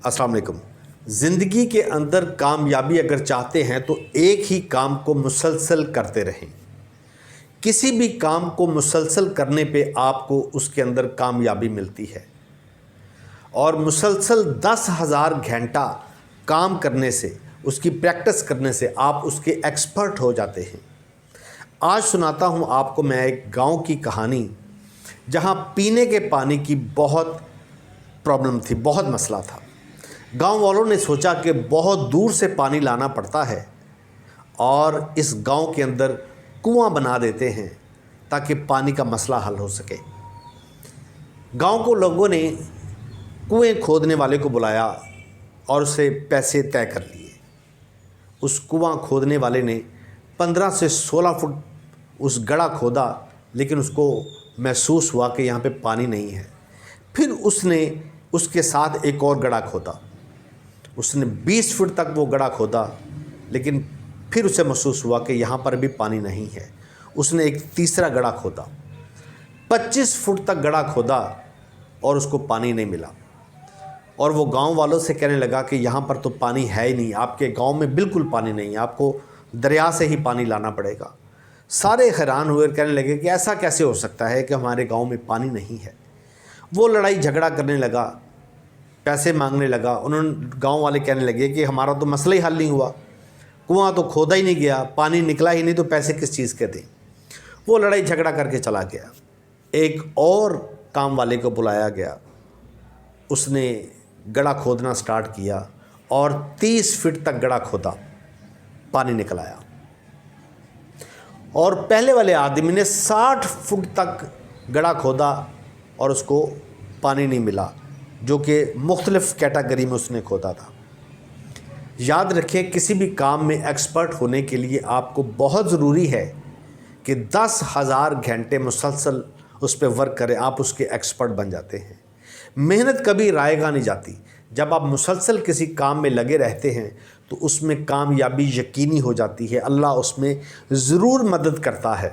अस्सलाम वालेकुम। ज़िंदगी के अंदर कामयाबी अगर चाहते हैं तो एक ही काम को मुसलसल करते रहें। किसी भी काम को मुसलसल करने पे आपको उसके अंदर कामयाबी मिलती है और मुसलसल 10,000 घंटा काम करने से, उसकी प्रैक्टिस करने से आप उसके एक्सपर्ट हो जाते हैं। आज सुनाता हूँ आपको मैं एक गांव की कहानी, जहाँ पीने के पानी की बहुत प्रॉब्लम थी, बहुत मसला था। गांव वालों ने सोचा कि बहुत दूर से पानी लाना पड़ता है और इस गांव के अंदर कुआं बना देते हैं ताकि पानी का मसला हल हो सके। गांव को लोगों ने कुएं खोदने वाले को बुलाया और उसे पैसे तय कर लिए। उस कुआं खोदने वाले ने 15 से 16 फुट उस गड्ढा खोदा, लेकिन उसको महसूस हुआ कि यहाँ पे पानी नहीं है। फिर उसने उसके साथ एक और गड्ढा खोदा। उसने 20 फुट तक वो गड्ढा खोदा, लेकिन फिर उसे महसूस हुआ कि यहाँ पर भी पानी नहीं है। उसने एक तीसरा गड्ढा खोदा, 25 फुट तक गड्ढा खोदा और उसको पानी नहीं मिला। और वो गांव वालों से कहने लगा कि यहाँ पर तो पानी है ही नहीं, आपके गांव में बिल्कुल पानी नहीं है, आपको दरिया से ही पानी लाना पड़ेगा। सारे हैरान हुए और कहने लगे कि ऐसा कैसे हो सकता है कि हमारे गांव में पानी नहीं है। वो लड़ाई झगड़ा करने लगा, पैसे मांगने लगा। उन्होंने गांव वाले कहने लगे कि हमारा तो मसला ही हल नहीं हुआ, कुआं तो खोदा ही नहीं गया, पानी निकला ही नहीं, तो पैसे किस चीज़ के दें। वो लड़ाई झगड़ा करके चला गया। एक और काम वाले को बुलाया गया, उसने गड्ढा खोदना स्टार्ट किया और 30 फीट तक गड्ढा खोदा, पानी निकल आया। और पहले वाले आदमी ने 60 फुट तक गड्ढा खोदा और उसको पानी नहीं मिला, जो कि मुख्तलिफ़ कैटेगरी में उसने खोदा था। याद रखें, किसी भी काम में एक्सपर्ट होने के लिए आपको बहुत ज़रूरी है कि 10,000 घंटे मुसलसल उस पर वर्क करें, आप उसके एक्सपर्ट बन जाते हैं। मेहनत कभी रायगा नहीं जाती। जब आप मुसलसल किसी काम में लगे रहते हैं तो उसमें कामयाबी यकीनी हो जाती है। अल्लाह उसमें ज़रूर मदद करता है।